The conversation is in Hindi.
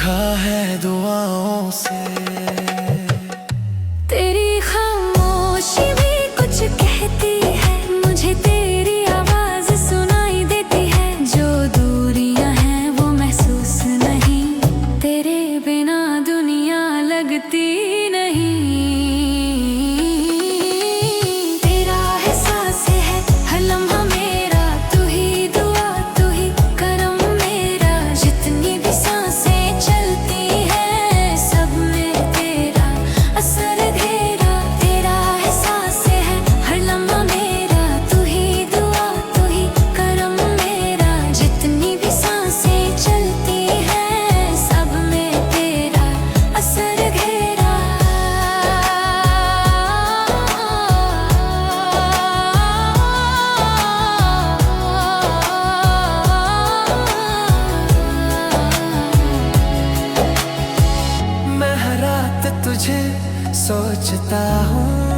रूठा है दुआओं से। तेरी खामोशी भी कुछ कहती है, मुझे तेरी आवाज सुनाई देती है। जो दूरियां हैं वो महसूस नहीं, तेरे बिना दुनिया लगती नहीं। तेरा एहसास है हर लम्हा मेरा, तू ही दुआ तू ही करम मेरा। जितनी भी सांसें चलती हैं सब में तेरा असर घेरा। तेरा एहसास है हर लम्हा मेरा, तू ही दुआ तू ही करम मेरा। जितनी भी सांसें चलती हैं सब में तेरा असर घेरा। मैं हर रात तुझे सोचता हूँ,